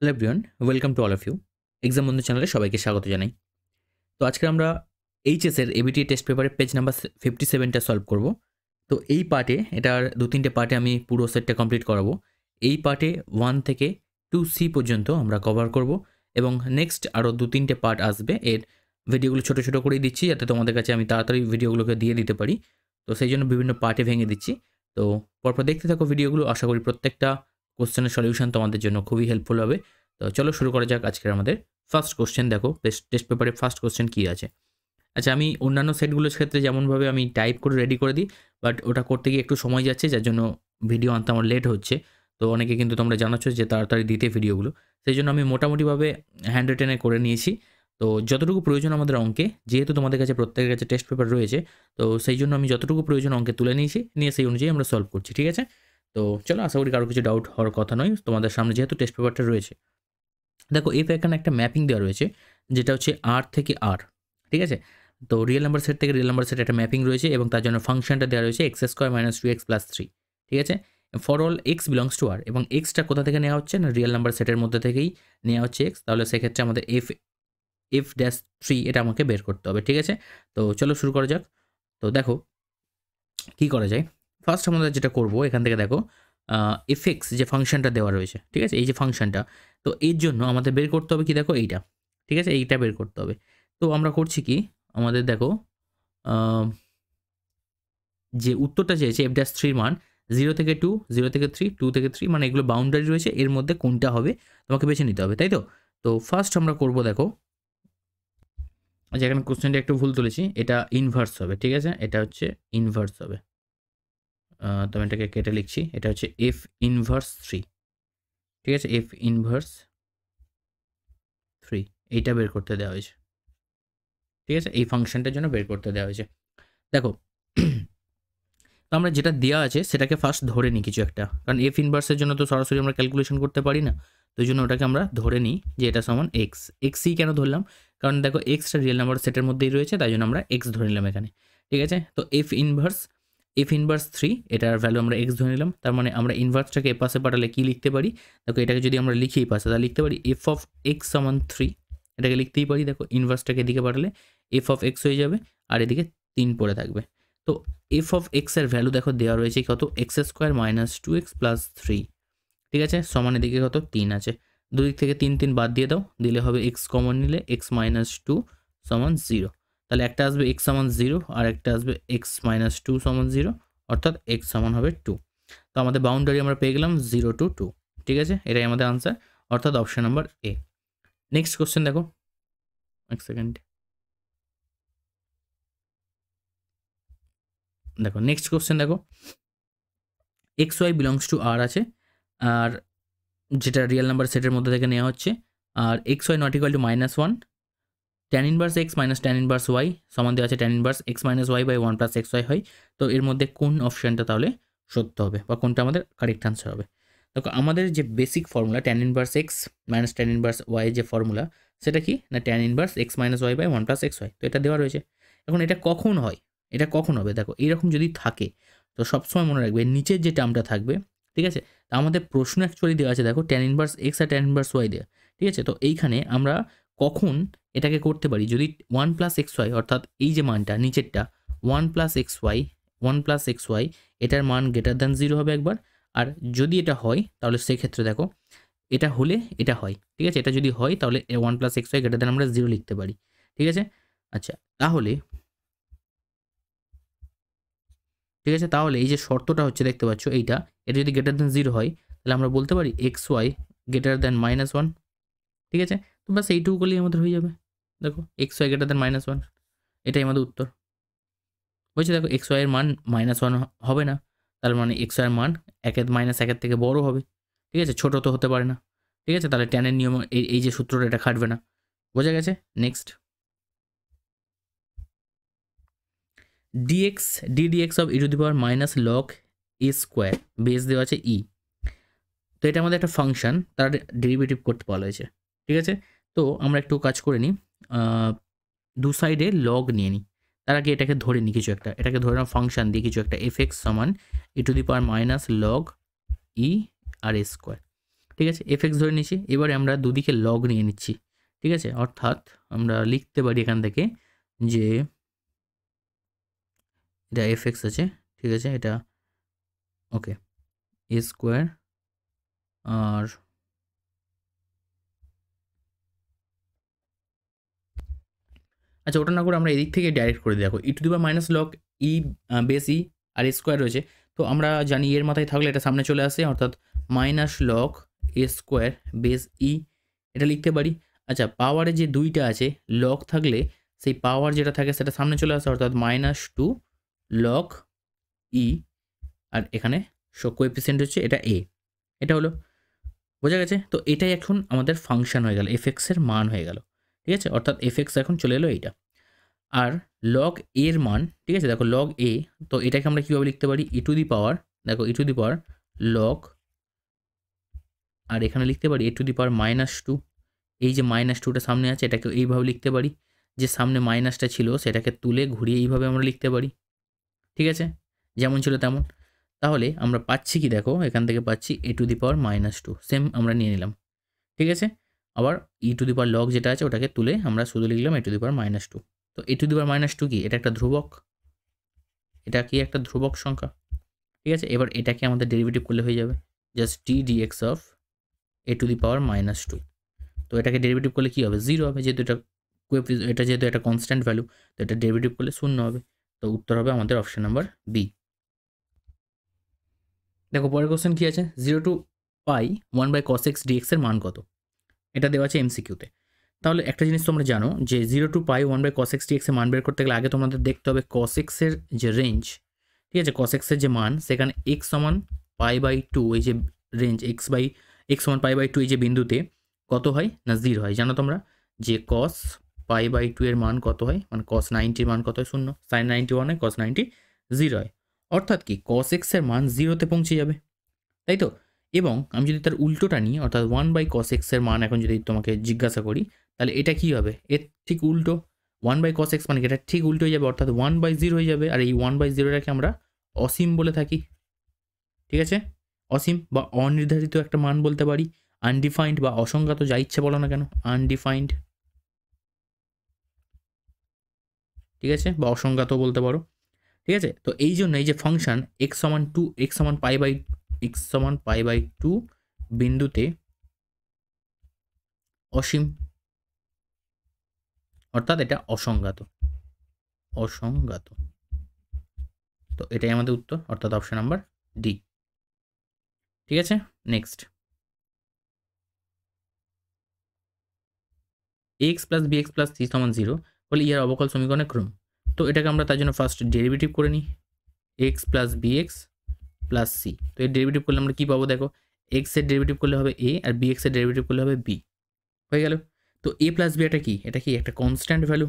Hello everyone, welcome to all of you. Exam বন্ধু চ্যানেলে সবাইকে স্বাগত জানাই। তো আজকে আমরা এইচএসের এবিটি টেস্ট পেপারের পেজ নাম্বার 57টা সলভ করব। তো এই পার্টে এটার 2-3টে পার্টে আমি পুরো সেটটা কমপ্লিট করাবো। এই পার্টে 1 থেকে 2C পর্যন্ত আমরা কভার করব এবং নেক্সট আরও 2-3টে পার্ট আসবে। এর ভিডিওগুলো ছোট, ছোট করেই দিচ্ছি যাতে তোমাদের কাছে আমি তাড়াতাড়ি ভিডিওগুলোকে দিয়ে দিতে পারি। তো সেইজন্য বিভিন্ন পার্টে ভেঙে দিচ্ছি। তো পরপর দেখতে থাকো ভিডিওগুলো। আশা করি প্রত্যেকটা কোয়েশ্চেনের সলিউশন তোমাদের জন্য খুবই হেল্পফুল হবে। তো চলো শুরু করা যাক আজকের আমাদের ফার্স্ট কোয়েশ্চেন। দেখো টেস্ট পেপারে ফার্স্ট কোয়েশ্চেন কী আছে। আচ্ছা, আমি অন্যান্য সেটগুলোর ক্ষেত্রে যেমনভাবে আমি টাইপ করে রেডি করে দিই, বাট ওটা করতে গিয়ে একটু সময় যাচ্ছে, যার জন্য ভিডিও আনতে আমার লেট হচ্ছে। তো অনেকে কিন্তু তোমরা জানাচ্ছ যে তাড়াতাড়ি দিতে ভিডিওগুলো, সেই জন্য আমি মোটামুটিভাবে হ্যান্ড রিটেনে করে নিয়েছি। তো যতটুকু প্রয়োজন আমাদের অঙ্কে, যেহেতু তোমাদের কাছে প্রত্যেকের কাছে টেস্ট পেপার রয়েছে, তো সেই জন্য আমি যতটুকু প্রয়োজন অঙ্কে তুলে নিয়েছি, নিয়ে সেই অনুযায়ী আমরা সলভ করছি। ঠিক আছে? তো চলো, আশা করি কারো কিছু ডাউট হওয়ার কথা নয়। তোমাদের সামনে যেহেতু টেস্ট পেপারটা রয়েছে, দেখো এফ এখানে একটা ম্যাপিং দেওয়া রয়েছে যেটা হচ্ছে আর থেকে আর। ঠিক আছে? তো রিয়েল নাম্বার সেট থেকে রিয়েল নাম্বার সেট একটা ম্যাপিং রয়েছে এবং তার জন্য ফাংশনটা দেওয়া রয়েছে x square minus 2x plus 3। ঠিক আছে? For all x belongs to R, এবং এক্সটা কোথা থেকে নেওয়া হচ্ছে না, রিয়েল নাম্বার সেটের মধ্যে থেকেই নেওয়া হচ্ছে এক্স। তাহলে সেক্ষেত্রে আমাদের এফ এফ ড্যাশ 3 এটা আমাকে বের করতে হবে। ঠিক আছে? তো চলো শুরু করা যাক। তো দেখো কি করা যায়। ফার্স্ট আমরা যেটা করব, এখান থেকে দেখো এফএক্স যে ফাংশনটা দেওয়া রয়েছে, ঠিক আছে, এই যে ফাংশনটা, তো এর জন্য আমাদের বের করতে হবে কি, দেখো এইটা। ঠিক আছে? এইটা বের করতে হবে। তো আমরা করছি কি, আমাদের দেখো যে উত্তরটা চেয়েছে এফ ড্যাশ 3 মান 0 থেকে 2, 0 থেকে 3, 2 থেকে 3, মানে এগুলো বাউন্ডারি রয়েছে, এর মধ্যে কোনটা হবে তোমাকে বেছে নিতে হবে, তাই তো? তো ফার্স্ট আমরা করব, দেখো যেখানে কোশ্চেনটা একটু ভুল তুলেছি, এটা ইনভার্স হবে। ঠিক আছে? এটা হচ্ছে ইনভার্স হবে। তো আমি এটাকে কেটে লিখছি, এটা হচ্ছে এফ ইনভার্স 3। ঠিক আছে? এফ ইনভার্স 3 এইটা বের করতে দেওয়া হয়েছে। ঠিক আছে? এই ফাংশনটার জন্য বের করতে দেওয়া হয়েছে। দেখো তো আমরা যেটা দেওয়া আছে সেটাকে ফার্স্ট ধরে নিই কিছু একটা, কারণ এফ ইনভার্সের জন্য তো সরাসরি আমরা ক্যালকুলেশন করতে পারি না। তো এই জন্য ওটাকে আমরা ধরে নিই যে এটা সমান এক্স। এক্সই কেন ধরলাম, কারণ দেখো এক্সটা রিয়েল নাম্বার সেটের মধ্যেই রয়েছে, তাই জন্য আমরা এক্স ধরে নিলাম এখানে। ঠিক আছে? তো এফ ইনভার্স 3 এটার ভ্যালু আমরা এক্স ধরে নিলাম। তার মানে আমরা ইনভার্সটাকে এপাশে পাঠালে কি লিখতে পারি, দেখো এটাকে যদি আমরা লিখি এই পাশে, তাহলে লিখতে পারি এফ অফ এক্স সমান 3। এটাকে লিখতেই পারি, দেখো ইনভার্সটাকে এদিকে পাঠালে এফ অফ এক্স হয়ে যাবে, আর এদিকে 3 পড়ে থাকবে। তো এফ অফ এক্স এর ভ্যালু দেখো দেওয়া রয়েছে কত, x square minus 2x plus 3। ঠিক আছে? সমানের দিকে কত, 3 আছে। দুদিক থেকে 3 3 বাদ দিয়ে দাও, দিলে হবে এক্স কমন নিলে এক্স মাইনাস 2 সমান 0। তাহলে একটা আসবে এক্স সমান 0 আর একটা আসবে এক্স মাইনাস 2 সমান 0, অর্থাৎ এক্স সমান হবে 2। তো আমাদের বাউন্ডারি আমরা পেয়ে গেলাম 0 to 2। ঠিক আছে? এটাই আমাদের আনসার, অর্থাৎ option number A. Next question দেখো, এক সেকেন্ড। দেখো নেক্সট কোশ্চেন দেখো, এক্স ওয়াই বিলংস টু আর আছে, আর যেটা রিয়েল নাম্বার সেটের মধ্যে থেকে নেওয়া হচ্ছে, আর x y not equal to -1, tan inverse x minus tan inverse y সমান দেওয়া আছে tan inverse x minus y by 1 plus x y হয়। তো এর মধ্যে কোন অপশানটা তাহলে সত্য হবে বা কোনটা আমাদের কারেক্ট আনসার হবে? দেখো আমাদের যে basic formula tan inverse x minus tan inverse y যে ফর্মুলা, সেটা কি না, tan inverse x minus y by 1 plus x y. তো এটা দেওয়া রয়েছে। এখন এটা কখন হয়, এটা কখন হবে, দেখো এইরকম যদি থাকে তো সবসময় মনে রাখবে নিচের যে টার্মটা থাকবে। ঠিক আছে? তা আমাদের প্রশ্ন অ্যাকচুয়ালি দেওয়া আছে, দেখো ট্যান ইনভার্স এক্স আর ট্যান ইনভার্স ওয়াই দেওয়া। ঠিক আছে? তো এইখানে আমরা কখন এটাকে করতে পারি, যদি 1 প্লাস এক্স ওয়াই, অর্থাৎ এই যে মানটা নিচেরটা 1 plus x y, 1 plus x y, এটার মান গ্রেটার দ্যান 0 হবে একবার। আর যদি এটা হয় তাহলে সেক্ষেত্রে দেখো এটা হলে এটা হয়। ঠিক আছে? এটা যদি হয় তাহলে 1 plus x y greater than আমরা 0 লিখতে পারি। ঠিক আছে? আচ্ছা, তাহলে ঠিক আছে, তাহলে এই যে শর্তটা হচ্ছে দেখতে পাচ্ছ এইটা, এটা যদি গ্রেটার দ্যান 0 হয় তাহলে আমরা বলতে পারি এক্স ওয়াই গ্রেটার দ্যান -1। ঠিক আছে? তো ব্যাস এইটুকু করলেই আমাদের হয়ে যাবে। দেখো এক্স ওয়াই গ্রেটার দ্যান -1, এটাই আমাদের উত্তর। বলছি দেখো এক্স ওয়াই এর মান -1 হবে না, তার মানে এক্স ওয়াই এর মান -1 থেকে বড় হবে। ঠিক আছে? ছোট তো হতে পারে না। ঠিক আছে? তাহলে ট্যানের নিয়ম, এই যে সূত্রটা, এটা খাটবে না। বোঝা গেছে? Next, dx dx of e to the power minus log a square base দেওয়া আছে ই। তো এটা আমাদের একটা ফাংশন, তার ডেরিভেটিভ করতে বলা হয়েছে। ঠিক আছে? তো আমরা একটু কাজ করে নিই, দু সাইডে লগ নিয়ে নিই। তার আগে এটাকে ধরে নিই কিছু একটা, এটাকে ধরে নাও ফাংশন দিয়ে কিছু একটা এফ এক্স সমান e to the power minus log e আর এ স্কোয়ার। ঠিক আছে, এফএক্স ধরে নিচ্ছি। এবারে আমরা দুদিকে লগ নিয়ে নিচ্ছি, ঠিক আছে। অর্থাৎ আমরা লিখতে পারি এখান থেকে যে এটা এফএক্স আছে, ঠিক আছে, এটা ওকে এ স্কোয়ার আর আচ্ছা ওটা না করে আমরা এদিক থেকে ডাইরেক্ট করে দেখো e to the power minus log e base e আর এ স্কোয়ার রয়েছে, তো আমরা জানি এর মাথায় থাকলে এটা সামনে চলে আসে, অর্থাৎ minus log a square base ই এটা লিখতে পারি। আচ্ছা পাওয়ারে যে দুইটা আছে লগ থাকলে সেই পাওয়ার যেটা থাকে সেটা সামনে চলে আসে, অর্থাৎ মাইনাস টু লগ ই আর এখানে কোএফিসিয়েন্ট হচ্ছে এটা এ, এটা হলো বোঝা গেছে। তো এটাই এখন আমাদের ফাংশন হয়ে গেল, এফএক্সের মান হয়ে গেল, ঠিক আছে, অর্থাৎ এফএক্স এখন চলে এলো এইটা। আর লগ এর মান, ঠিক আছে, দেখো লগ এ, তো এটাকে আমরা কীভাবে লিখতে পারি ই টু দি পাওয়ার, দেখো e to the power log, আর এখানে লিখতে পারি a to the power minus two, এই যে মাইনাস টুটা সামনে আছে এটাকে এইভাবে লিখতে পারি, যে সামনে মাইনাসটা ছিল সেটাকে তুলে ঘুরিয়ে এইভাবে আমরা লিখতে পারি, ঠিক আছে, যেমন ছিল তেমন। তাহলে আমরা পাচ্ছি কি দেখো এখান থেকে পাচ্ছি a to the power minus two, same আমরা নিয়ে নিলাম, ঠিক আছে। আবার ই টু দি পাওয়ার লগ যেটা আছে ওটাকে তুলে আমরা শুধু লিখলাম a to the power minus two. তো a to the power minus two কি, এটা একটা ধ্রুবক, এটা কি একটা ধ্রুবক সংখ্যা, ঠিক আছে। এবার এটাকে আমাদের ডেরিভেটিভ করলে হয়ে যাবে just t dx of a to the power minus two. তো এটাকে ডেরিভেটিভ করলে কী হবে, জিরো হবে, যেহেতু এটা যেহেতু একটা কনস্ট্যান্ট ভ্যালু, তো এটা ডেরিভেটিভ করলে শূন্য হবে। তো উত্তর হবে আমাদের অপশন নাম্বার বি। দেখো পরের কোশ্চেন কী আছে, 0 টু পাই 1/cos x dx এর মান কত, এটা দেওয়া আছে এমসিকিউতে। তাহলে একটা জিনিস তোমরা জানো যে 0 টু পাই 1/cos x dx এর মান বের করতে গেলে আগে তোমাদের দেখতে হবে cos x এর যে রেঞ্জ, ঠিক আছে, cos x এর যে মান সেখানে x সমান π/2 এই যে রেঞ্জ x সমান π/2 এই যে বিন্দুতে কত হয় না 0 হয়। জানো তোমরা যে cos π/2 এর মান কত হয়, মানে cos 90 এর মান কত হয়, 0, sin 90 1 হয়, cos 90 0 হয়, অর্থাৎ কি cos x এর মান 0-তে পৌঁছে যাবে, তাই তো। এবং আমি যদি তার উল্টোটা নিই, অর্থাৎ 1/cos x এর মান এখন যদি তোমাকে জিজ্ঞাসা করি তাহলে এটা কি হবে, এর ঠিক উল্টো, 1/cos x মানে এটা ঠিক উল্টো হয়ে যাবে, অর্থাৎ 1/0 হয়ে যাবে। আর এই 1/0টাকে আমরা অসীম বলে থাকি, ঠিক আছে, অসীম বা অনির্ধারিত একটা মান বলতে পারি, আনডিফাইন্ড বা অসংজ্ঞাত, যা ইচ্ছে বলো না কেন, আনডিফাইন্ড, ঠিক আছে, বা অসংজ্ঞাত বলতে পারো, ঠিক আছে। তো এই জন্য এই যে ফাংশন x সমান 2 x সমান π/2 বিন্দুতে অসীম, অর্থাৎ এটা অসংজ্ঞাত, তো এটাই আমাদের উত্তর, অর্থাৎ অপশন নাম্বার ডি, ঠিক আছে। Next x plus b x plus c সমান 0 বলে ইয়ার অবকল সমীকরণের ক্রম। তো এটাকে আমরা তার জন্য ফার্স্ট ডেরিভেটিভ করে নিই, x plus b x plus c. তো এর ডেরিভেটিভ করলে আমরা কী পাবো, দেখো এক্স এর ডেরিভেটিভ করলে হবে এ আর বি এক্স এর ডেরিভেটিভ করলে হবে বি, হয়ে গেল। তো এ প্লাস বি এটা কি, একটা কনস্ট্যান্ট ভ্যালু,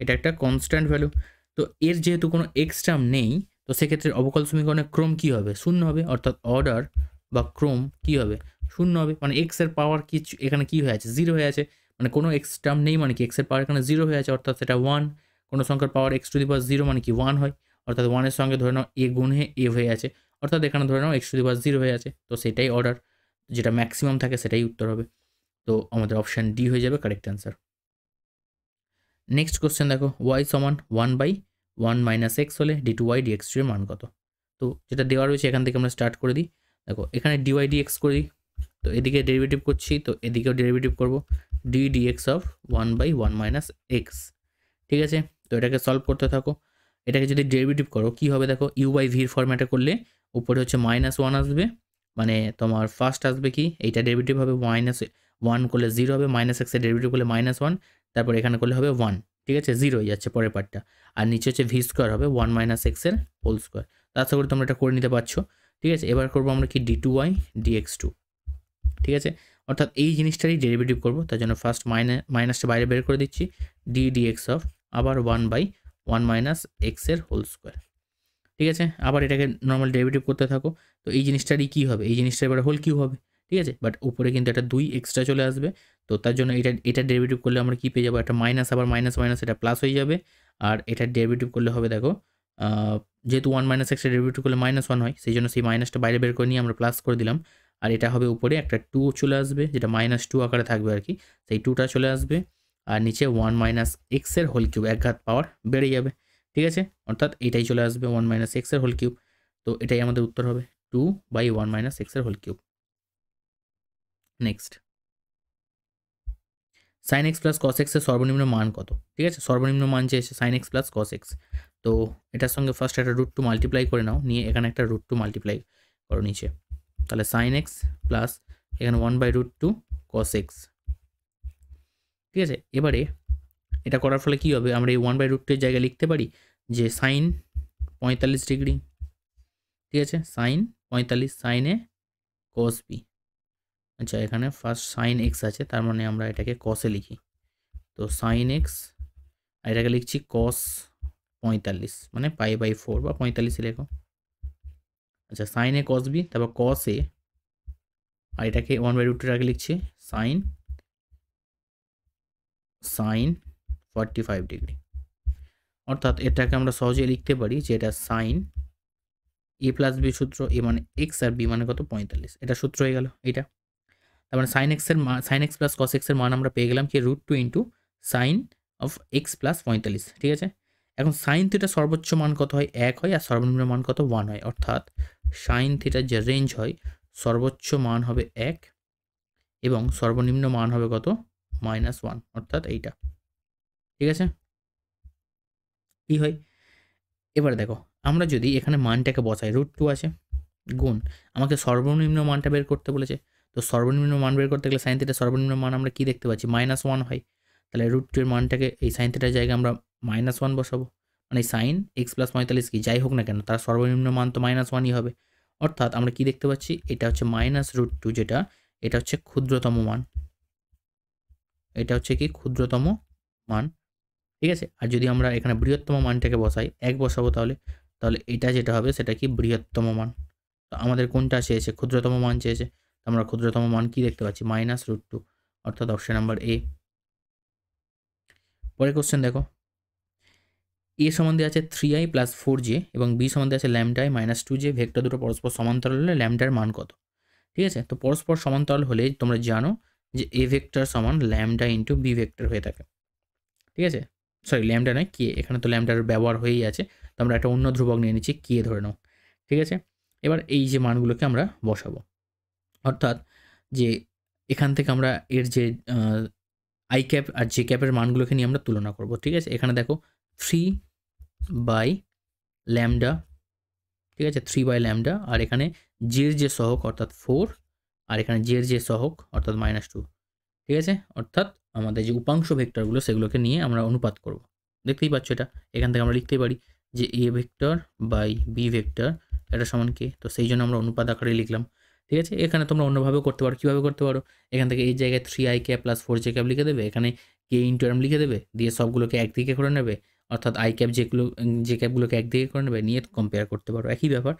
এটা একটা কনস্ট্যান্ট ভ্যালু। তো এর যেহেতু কোনো এক্স টার্ম নেই, তো সেক্ষেত্রে অবকল সমীকরণের ক্রম কী হবে, শূন্য হবে, অর্থাৎ অর্ডার বা ক্রম কী হবে, শূন্য হবে। মানে এক্স এর পাওয়ার কিছু এখানে কী হয়ে আছে, 0 হয়ে আছে, মানে কোনো এক্স টার্ম নেই, মানে কি এক্স এর পাওয়ার এখানে 0 হয়ে আছে, অর্থাৎ সেটা 1। কোনো সংখ্যার পাওয়ার এক্স টু দি পাওয়ার 0 মানে কি 1 হয়, অর্থাৎ 1-এর সঙ্গে ধরে নাও এ গুণে এ হয়ে আছে, অর্থাৎ এখানে ধরে নাও এক্স টু দি পাওয়ার 0 হয়ে আছে, তো সেটাই অর্ডার, যেটা ম্যাক্সিমাম থাকে সেটাই উত্তর হবে। তো আমাদের অপশান ডি হয়ে যাবে কারেক্ট অ্যান্সার। নেক্সট কোশ্চেন দেখো, ওয়াই সমান 1/1 - x হলে d2y dx এর মান কত। তো যেটা দেওয়া রয়েছে এখান থেকে আমরা স্টার্ট করে দিই। দেখো এখানে dy dx করে দিই, তো এদিকে ডেরিভেটিভ করছি, তো এদিকেও ডেরিভেটিভ করব, d dx অফ 1/1 - x, ঠিক আছে। তো এটাকে সলভ করতে থাকো, এটাকে যদি ডেরিভেটিভ করো কী হবে দেখো, u/v ফরম্যাটে করলে উপরে হচ্ছে -1 আসবে, মানে তোমার ফার্স্ট আসবে কি এইটা ডেরিভেটিভ হবে -1 করলে 0 হবে, -x এর ডেরিভেটিভ করলে -1, তারপর এখানে করলে হবে 1, ঠিক আছে, 0 হয়ে যাচ্ছে পরের পার্টটা, আর নিচে হচ্ছে ভি স্কোয়ার হবে 1 - x এর হোল স্কোয়ার। তো আশা করি তোমরা এটা করে নিতে পারছো, ঠিক আছে। এবার করবো আমরা কি d2y dx2, ঠিক আছে, অর্থাৎ এই জিনিসটারই ডেরিভেটিভ করবো, তার জন্য ফার্স্ট মাইনাসটা বাইরে বের করে দিচ্ছি, d dx অফ আবার 1/1 - x এর হোল স্কোয়ার, ঠিক আছে। আবার এটাকে নর্মাল ডেরিভেটিভ করতে থাকো, তো এই জিনিসটারই কী হবে, এই জিনিসটা এবার হোল কিউ হবে, ঠিক আছে, বাট উপরে কিন্তু একটা 2 এক্সট্রা চলে আসবে, তো তার জন্য এটা ডেরিভেটিভ করলে আমরা কী পেয়ে যাবো, একটা মাইনাস, আবার মাইনাস এটা প্লাস হয়ে যাবে, আর এটার ডেরিভেটিভ করলে হবে দেখো, যেহেতু 1 - x এর ডেরিভেটিভ করলে -1 হয়, সেই জন্য সেই মাইনাসটা বাইরে বের করে নিয়ে আমরা প্লাস করে দিলাম, আর এটা হবে উপরে একটা 2 চলে আসবে, যেটা -2 আকারে থাকবে আর কি, সেই 2টা চলে আসবে। আর নিচে 1 - x এর হোল কিউব, এক ঘাত পাওয়ার বেড়ে যাবে, ঠিক আছে, অর্থাৎ এটাই চলে আসবে 1 - x এর হোল কিউব। তো এটাই আমাদের উত্তর হবে 2/1 - x এর whole cube. Next, sin x plus cos x এর সর্বনিম্ন মান কত? ঠিক আছে, সর্বনিম্ন মান চেয়েছে sin x plus cos x। তো এটার সঙ্গে ফার্স্ট একটা √2 মাল্টিপ্লাই করে নাও, নিয়ে এখানে একটা √2 মাল্টিপ্লাই করো নিচে, তাহলে sin x প্লাস এখানে 1/√2 cos x। ঠিক আছে, এবারে এটা করার ফলে কী হবে, আমরা এই 1/√2 এর জায়গায় লিখতে পারি যে sin 45 ডিগ্রি, ঠিক আছে, sin 45 sin a cos b। আচ্ছা, এখানে ফার্স্ট sin x আছে, তার মানে আমরা এটাকে cos এ লিখি, তো sin x, আর এটাকে লিখছি cos 45, মানে π/4 বা 45 লেখো। আচ্ছা, sin a cos b, তারপর cos a, আর এটাকে 1/√2 আগে লিখছি sin 45 ডিগ্রি। অর্থাৎ এটাকে আমরা সহজে লিখতে পারি যে এটা sin a প্লাস b সূত্র, a মানে x আর b মানে কত 45, এটা সূত্র হয়ে গেল এটা। তার মানে sin x এর মান, sin x plus cos x এর মান আমরা পেয়ে গেলাম কি √2 into sin of x plus 45, ঠিক আছে। এখন সাইন থিটার সর্বোচ্চ মান কত হয়, 1 হয়, আর সর্বনিম্ন মান কত 1 হয়, অর্থাৎ সাইন থিটার যে রেঞ্জ হয় সর্বোচ্চ মান হবে 1 এবং সর্বনিম্ন মান হবে কত -1, অর্থাৎ এইটা, ঠিক আছে। কি হয় এবার দেখো, আমরা যদি এখানে মানটাকে বসাই, √2 আছে গুণ, আমাকে সর্বনিম্ন মানটা বের করতে বলেছে, তো সর্বনিম্ন মান বের করতে গেলে সাইন থিটার সর্বনিম্ন মান আমরা কি দেখতে পাচ্ছি -1 হয়, তাহলে √2 এর মানটাকে এই সাইন থিটার জায়গায় আমরা -1 বসাবো, মানে সাইন x প্লাস 45 কি যাই হোক না কেন তার সর্বনিম্ন মান তো -1ই হবে, অর্থাৎ আমরা কি দেখতে পাচ্ছি, এটা হচ্ছে -√2, যেটা এটা হচ্ছে ক্ষুদ্রতম মান, এটা হচ্ছে কি ক্ষুদ্রতম মান, ঠিক আছে। আর যদি আমরা এখানে বৃহত্তম মানটাকে বসাই 1 বসাবো, তাহলে তাহলে এটা যেটা হবে সেটা কি বৃহত্তম মান। তো আমাদের কোনটা চেয়েছে, ক্ষুদ্রতম মান চেয়েছে, তো আমরা ক্ষুদ্রতম মান কি দেখতে পাচ্ছি -√2, অর্থাৎ অপশন নাম্বার এ। পরের কোশ্চেন দেখো, এ সমান দেওয়া আছে 3i প্লাস 4j এবং বি সমান দেওয়া আছে ল্যামডাই -2j, ভেক্টর দুটো পরস্পর সমান্তরাল হলে ল্যামডার মান কত? ঠিক আছে, তো পরস্পর সমান্তরাল হলে তোমরা জানো যে এ ভেক্টর সমান ল্যামডা ইন্টু বি ভেক্টর হয়ে থাকে, ঠিক আছে, সরি ল্যামডা নয় কে, এখানে তো ল্যামডার ব্যবহার হয়েই আছে, তো আমরা একটা অন্য ধ্রুবক নিয়ে নিচ্ছি কে ধরে নাও, ঠিক আছে। এবার এই যে মানগুলোকে আমরা বসাবো, অর্থাৎ যে এখান থেকে আমরা এর যে আই ক্যাপ আর জে ক্যাপের মানগুলোকে নিয়ে আমরা তুলনা করব, ঠিক আছে। এখানে দেখো 3/λ, ঠিক আছে, 3/λ, আর এখানে জের যে সহগ অর্থাৎ 4, আর এখানে জের যে সহগ অর্থাৎ -2, ঠিক আছে, অর্থাৎ আমাদের যে উপাংশ ভেক্টরগুলো সেগুলোকে নিয়ে আমরা অনুপাত করব, দেখতেই পাচ্ছ এটা, এখান থেকে আমরা লিখতে পারি যে a vector by b vector এটা সমান কে, তো সেই জন্য আমরা অনুপাত আকারে লিখলাম, ঠিক আছে। এখানে তোমরা অন্যভাবেও করতে পারো, কীভাবে করতে পারো, এখান থেকে এই জায়গায় 3i cap plus 4j cap লিখে দেবে, এখানে কে ইন্টু এম লিখে দেবে, দিয়ে সবগুলোকে একদিকে করে নেবে, অর্থাৎ আই ক্যাপ যেগুলো যে ক্যাপগুলোকে একদিকে করে নেবে, নিয়ে কম্পেয়ার করতে পারো, একই ব্যাপার।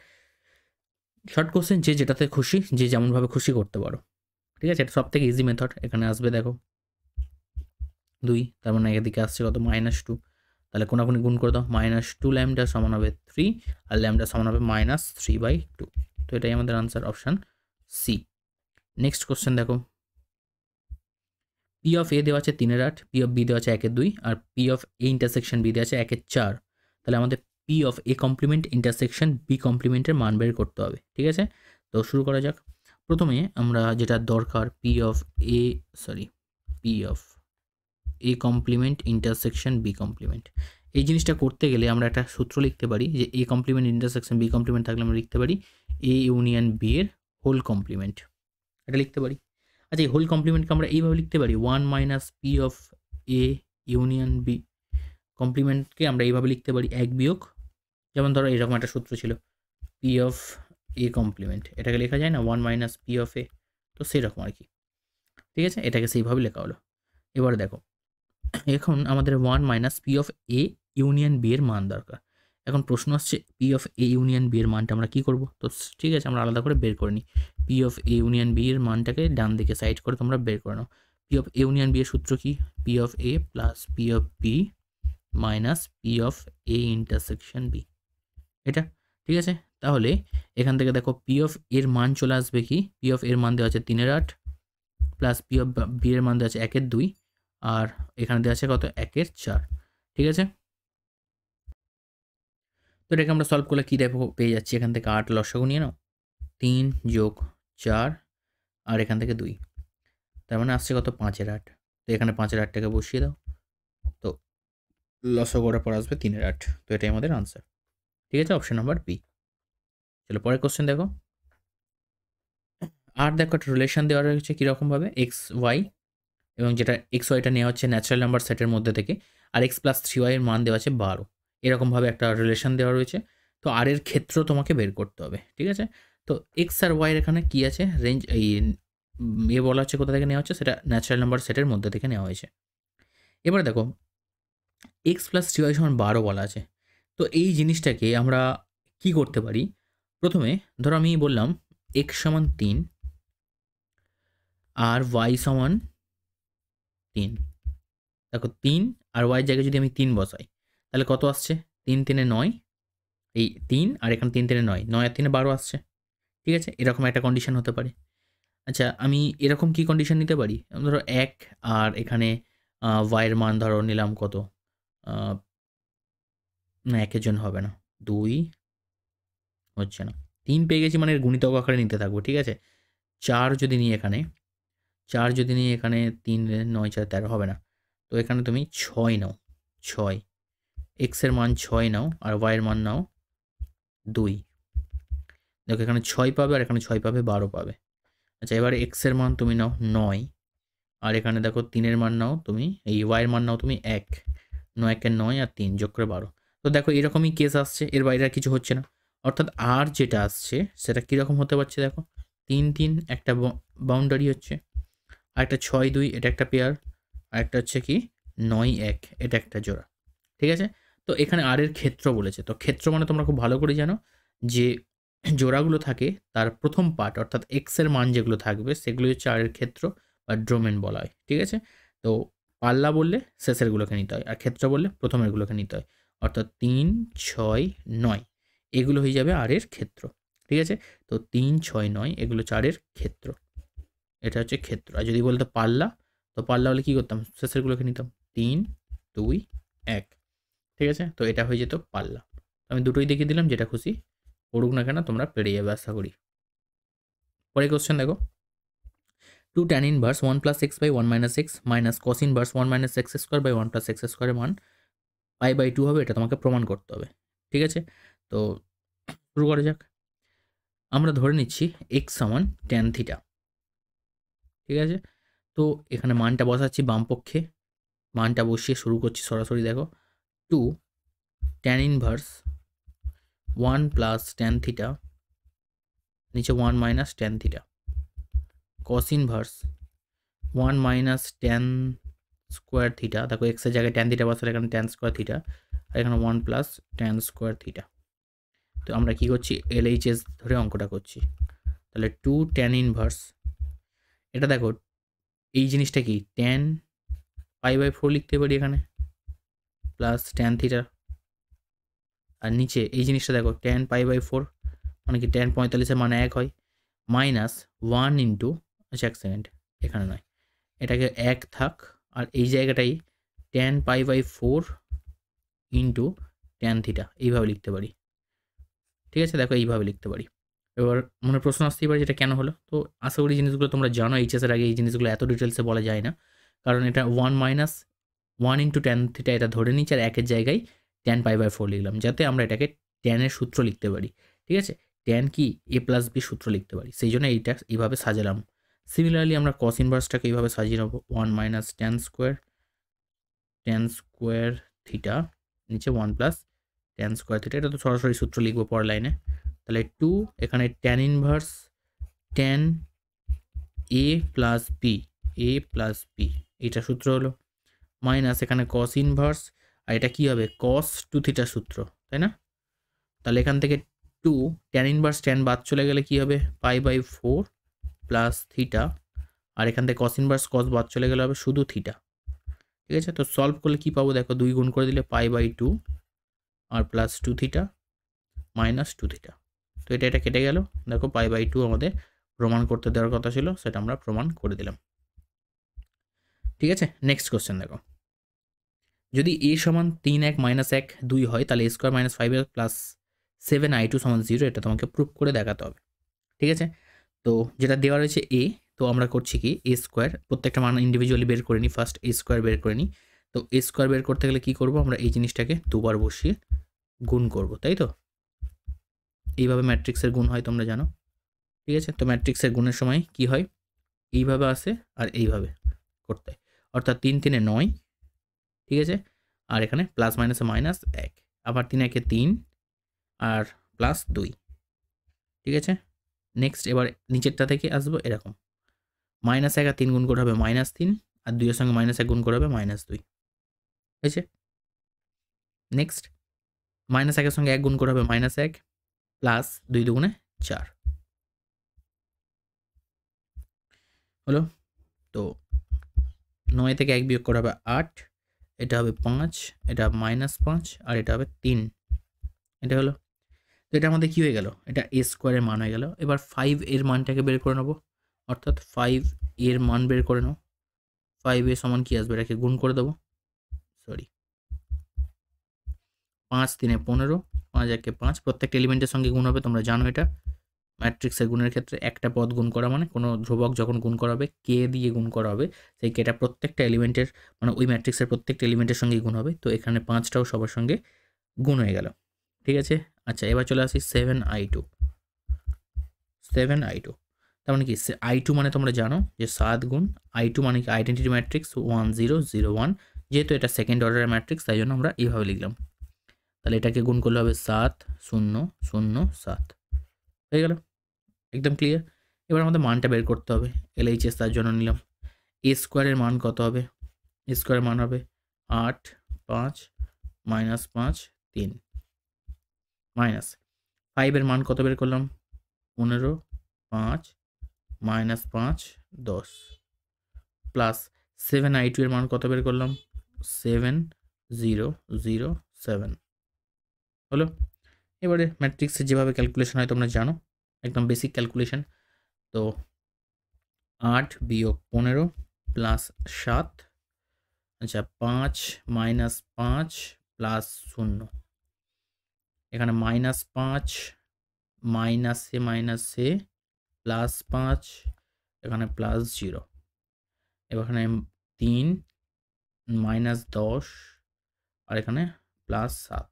শর্ট কোশ্চেন যে যেটাতে খুশি, যে যেমনভাবে খুশি করতে পারো, ঠিক আছে, এটা সব থেকে ইজি মেথড। এখানে আসবে দেখো 2, তার মানে এদিকে আসছে কত -2, তাহলে কোনাকুনি গুণ করে দাও, -2 ল্যামডা সমান হবে 3, আর ল্যামডা সমান হবে -3/2, তো এটাই আমাদের answer option C. Next question দেখো, পি অফ এ দেওয়া আছে 3/8, পি অফ বি দেওয়া আছে 1/2, আর P of A intersection B দেওয়া আছে 1/4, তাহলে আমাদের P of A complement intersection B কমপ্লিমেন্টের মান বের করতে হবে, ঠিক আছে। তো শুরু করা যাক। প্রথমে আমরা যেটা দরকার P of A complement intersection B complement, এই জিনিসটা করতে গেলে আমরা একটা সূত্র লিখতে পারি যে A complement intersection B complement থাকলে আমরা লিখতে পারি এ ইউনিয়ন বি এর হোল কমপ্লিমেন্ট, এটা লিখতে পারি। আচ্ছা, এই হোল কমপ্লিমেন্টকে আমরা এইভাবে লিখতে পারি 1 - P of A union B কমপ্লিমেন্টকে আমরা এইভাবে লিখতে পারি 1 বিয়োগ, যেমন ধরো এরকম একটা সূত্র ছিল পি অফ এ কমপ্লিমেন্ট, এটাকে লেখা যায় না 1 - পি অফ এ, তো সেরকম আর কি, ঠিক আছে, এটাকে সেইভাবে লেখা হলো। এবারে দেখো, এখন আমাদের 1 - P of A union B এর মান দরকার। এখন প্রশ্ন আসছে P of A union B এর মানটা আমরা কী করবো, তো ঠিক আছে আমরা আলাদা করে বের করে নিই। P of A union B এর মানটাকে ডান দিকে সাইড করে তোমরা বের করে নাও। P of A union B এর সূত্র কি, P of A plus P of B minus P of A intersection B, এটা ঠিক আছে। তাহলে এখান থেকে দেখো পি অফ এর মান চলে আসবে কি, পি অফ এর মান দেওয়া আছে 3/8 প্লাস পি অফ বি এর মান দেওয়া আছে 1/2 আর এখানে দেওয়া আছে কত 1/4। ঠিক আছে, তো এটাকে আমরা সলভ করলে কী দেখো পেয়ে যাচ্ছি, এখান থেকে 8 লসাগু নিয়ে নাও, 3 যোগ 4 আর এখান থেকে 2, তার মানে আসছে কত 5/8। তো এখানে 5/8টাকে বসিয়ে দাও, তো লসাগু করার পর আসবে 3/8। তো এটাই আমাদের আনসার। ঠিক আছে, অপশন নাম্বার বি। চলো পরের কোশ্চেন দেখো। আর দেখো একটা রিলেশন দেওয়া রয়েছে কীরকমভাবে, এক্স ওয়াই, এবং যেটা এক্স ওয়াইটা নেওয়া হচ্ছে ন্যাচারাল নাম্বার সেটের মধ্যে থেকে, আর এক্স প্লাস 3y এর মান দেওয়া আছে 12, এরকমভাবে একটা রিলেশন দেওয়া রয়েছে। তো আর এর ক্ষেত্র তোমাকে বের করতে হবে। ঠিক আছে, তো এক্স আর ওয়াইয়ের এখানে কী আছে, রেঞ্জ এই বলা হচ্ছে কোথা থেকে নেওয়া হচ্ছে, সেটা ন্যাচারাল নাম্বার সেটের মধ্যে থেকে নেওয়া হয়েছে। এবার দেখো এক্স প্লাস 3y সমান 12 বলা আছে। তো এই জিনিসটাকে আমরা কি করতে পারি, প্রথমে ধরো আমি বললাম এক্স সমান 3 আর ওয়াই সমান 3। দেখো 3 আর ওয়াইয়ের জায়গায় যদি আমি 3 বসাই তাহলে কত আসছে, 3 3 9, এই 3 আর এখানে 3 3 9, 9 আর 3 12 আসছে। ঠিক আছে, এরকম একটা কন্ডিশন হতে পারে। আচ্ছা আমি এরকম কি কন্ডিশন নিতে পারি, ধরো 1 আর এখানে ওয়াইয়ের মান ধরো নিলাম কত, না 1-এর জন্য হবে না, 2 হচ্ছে না, 3 পেয়ে গেছি মানে এর গুণিতক আকারে নিতে থাকবো। ঠিক আছে, 4 যদি নিই এখানে, 4 যদি নিই এখানে 3 9 4 13 হবে না, তো এখানে তুমি 6 নাও, 6 এক্সের মান 6 নাও আর ওয়াইয়ের মান নাও 2। দেখো এখানে 6 পাবে আর এখানে 6 পাবে, 12 পাবে। আচ্ছা এবারে এক্সের মান তুমি নাও 9 আর এখানে দেখো 3-এর মান নাও তুমি, এই ওয়াইয়ের মান নাও তুমি 1, 9 9 আর 3 যোগ করে 12। তো দেখো এরকমই কেস আসছে, এর বাইরে আর কিছু হচ্ছে না। অর্থাৎ আর যেটা আসছে সেটা কীরকম হতে পারছে, দেখো 3 3 একটা বাউন্ডারি হচ্ছে, আর একটা 6 2 এটা একটা পেয়ার, আর একটা হচ্ছে কি 9 1 এটা একটা জোড়া। ঠিক আছে, তো এখানে আর এর ক্ষেত্র বলেছে। তো ক্ষেত্র মানে তোমরা খুব ভালো করে জানো যে জোড়াগুলো থাকে তার প্রথম পার্ট অর্থাৎ এক্সের মান যেগুলো থাকবে সেগুলো হচ্ছে আর এর ক্ষেত্র বা ডোমেন বলা হয়। ঠিক আছে, তো পাল্লা বললে শেষেরগুলোকে নিতে হয় আর ক্ষেত্র বললে প্রথমেরগুলোকে নিতে হয়। অর্থাৎ 3 6 9 এগুলো হয়ে যাবে আর এর ক্ষেত্র। ঠিক আছে, তো 3 6 9 এগুলো হচ্ছে আর এর ক্ষেত্র, এটা হচ্ছে ক্ষেত্র। আর যদি বলতো পাল্লা, তো পাল্লা হলে কী করতাম, শেষেরগুলোকে নিতাম 3 2 1। ঠিক আছে, তো এটা হয়ে যেত পাল্লা। আমি দুটোই দেখিয়ে দিলাম, যেটা খুশি পড়ুক না কেন তোমরা পেরে যাবে আশা করি। পরে কোশ্চেন দেখো, 2 tan inverse 1 plus x by 1 minus x minus cos inverse 1 minus x square by 1 plus x square এর মান পাই বাই 2 হবে, এটা তোমাকে প্রমাণ করতে হবে। ঠিক আছে, তো শুরু করা যাক। আমরা ধরে নিচ্ছি x সমান tan থিটা। ঠিক আছে, তো এখানে মানটা বসাচ্ছি বাম পক্ষে, মানটা বসিয়ে শুরু করছি সরাসরি। দেখো 2 tan inverse 1 plus tan theta, নিচে 1 minus tan theta, cos inverse 1 minus tan square theta. দেখো এক্সের জায়গায় ট্যান থিটা বসালে এখানে ট্যান স্কোয়ার থিটা, আর এখানে 1 প্লাস ট্যান স্কোয়ার থিটা। তো আমরা কী করছি, LHS ধরে অঙ্কটা করছি। তাহলে 2 ট্যান ইনভার্স, এটা দেখো এই জিনিসটা কি ট্যান পাই বাই 4 লিখতে পারি এখানে, প্লাস ট্যান থিটা, আর নিচে এই জিনিসটা দেখো ট্যান পাই বাই 4 মানে কি ট্যান 45-এর মানে 1 হয়, মাইনাস 1 ইন্টু, আচ্ছা 1 সেকেন্ড এখানে নয়, এটাকে 1 থাক, আর এই জায়গাটাই tan pi by 4 into tan theta, এইভাবে লিখতে পারি। ঠিক আছে, দেখো এইভাবে লিখতে পারি। এবার মনে প্রশ্ন আসতেই পারে যেটা কেন হলো, তো আশা করি জিনিসগুলো তোমরা জানো, এইচএসের আগে এই জিনিসগুলো এত ডিটেলসে বলা যায় না, কারণ এটা 1 মাইনাস 1 ইন্টু ট্যান থিটা এটা ধরে নিচ্ছি, আর 1-এর জায়গায় ট্যান পাই বাই 4 লিখলাম, যাতে আমরা এটাকে ট্যানের সূত্র লিখতে পারি। ঠিক আছে, ট্যান কি এ প্লাস বি সূত্র লিখতে পারি, সেই জন্য এইটা এইভাবে সাজালাম। সিমিলারলি আমরা কস ইনভার্সটাকে এইভাবে সাজিয়ে নেবো, 1 মাইনাস ট্যান স্কোয়ার থিটা, নিচে 1 প্লাস ট্যান স্কোয়ার থিটা, এটা তো সরাসরি সূত্র লিখবো পরের লাইনে। তাহলে 2 এখানে tan inverse tan a plus b, এটা সূত্র হলো, মাইনাস এখানে কস ইনভার্স, আর এটা কী হবে কস 2 থিটা সূত্র, তাই না? তাহলে এখান থেকে 2 ট্যান ইনভার্স ট্যান বাদ চলে গেলে কী হবে পাই বাই 4 প্লাস থিটা, আর এখান থেকে কস ইনভার্স কস বাদ চলে গেলে হবে শুধু থিটা। ঠিক আছে, তো সলভ করলে কী পাবো, দেখো 2 গুণ করে দিলে পাই বাই 2 আর প্লাস 2 থিটা মাইনাস 2 থিটা। তো এটা কেটে গেল। দেখো π/2 আমাদের প্রমাণ করতে দেওয়ার কথা ছিল, সেটা আমরা প্রমাণ করে দিলাম। ঠিক আছে, নেক্সট কোশ্চেন দেখো, যদি a সমান 3 1 -1 2 হয় তাহলে a square - 5a plus 7i2 সমান 0, এটা তোমাকে প্রুফ করে দেখাতে হবে। ঠিক আছে, তো যেটা দেওয়া রয়েছে a, তো আমরা করছি কি a স্কোয়ার, প্রত্যেকটা মান ইন্ডিভিজুয়ালি বের করে নিই। ফার্স্ট a স্কোয়ার বের করে নিই। তো a স্কোয়ার বের করতে গেলে কি করব, আমরা এই জিনিসটাকে দুবার বসিয়ে গুণ করব, তাই তো? এইভাবে ম্যাট্রিক্সের গুণ হয় তোমরা জানো। ঠিক আছে, তো ম্যাট্রিক্সের গুণের সময় কি হয়, এইভাবে আসে আর এইভাবে করতে হয়, অর্থাৎ 3 3 9। ঠিক আছে, আর এখানে প্লাস মাইনাসে -1, আবার 3 1 3 আর প্লাস 2। ঠিক আছে, নেক্সট এবার নিচেরটা থেকে আসবো এরকম, -1 আর 3 গুণ করে হবে -3, আর 2 এর সঙ্গে -1 গুণ করে হবে -2। হয়েছে, নেক্সট -1 এর সঙ্গে 1 গুণ করে হবে -1 প্লাস 2 দুগুণে 4 হলো। তো 9 থেকে 1 বিয়োগ করা হবে 8, এটা হবে 5, এটা -5 আর এটা হবে 3। এটা হলো, তো এটা আমাদের কি হয়ে গেল, এটা a স্কোয়ারের মান হয়ে গেল। এবার 5 এর মানটাকে বের করে নেব, অর্থাৎ 5 এর মান বের করে নাও। 5 এর সমান কি আসবে, এটাকে গুণ করে দেবো, সরি 5 3 15, 5 1 5, প্রত্যেকটা এলিমেন্টের সঙ্গে গুণ হবে, তোমরা জানো এটা। ম্যাট্রিক্সের গুণের ক্ষেত্রে একটা পদ গুণ করা মানে কোনো ধ্রুবক যখন গুণ করা হবে কে দিয়ে গুণ করা হবে, সেই কেটা প্রত্যেকটা এলিমেন্টের মানে ওই ম্যাট্রিক্সের প্রত্যেকটা এলিমেন্টের সঙ্গেই গুণ হবে। তো এখানে 5টাও সবার সঙ্গে গুণ হয়ে গেল। ঠিক আছে, আচ্ছা এবার চলে আসি 7i2। 7i2 তার মানে কি, i2 মানে তোমরা জানো যে 7 গুণ i2 মানে কি আইডেন্টিটি ম্যাট্রিক্স 1 0 0 1, যেহেতু এটা সেকেন্ড অর্ডারের ম্যাট্রিক্স তাই জন্য আমরা এইভাবে লিখলাম। তাহলে এটাকে গুণ করলে হবে 7 0 0 7, হয়ে গেল, একদম ক্লিয়ার। এবার আমাদের মানটা বের করতে হবে, LHS তার জন্য নিলাম। a স্কোয়ারের মান কত হবে, a স্কোয়ারের মান হবে 8 5 -5 3 মাইনাস 5 এর মান কত বের করলাম 15 5 -5 10 প্লাস 7i2 এর মান কত বের করলাম 7 0 0 7 হলো। এবারে ম্যাট্রিক্সের যেভাবে ক্যালকুলেশন হয় তোমরা জানো, একদম বেসিক ক্যালকুলেশন। তো 8 বিয়োগ 15 প্লাস 7, আচ্ছা 5 -5 প্লাস 0, এখানে -5 মাইনাসে প্লাস 5, এখানে প্লাস 0, এখানে 3 -10 আর এখানে প্লাস 7।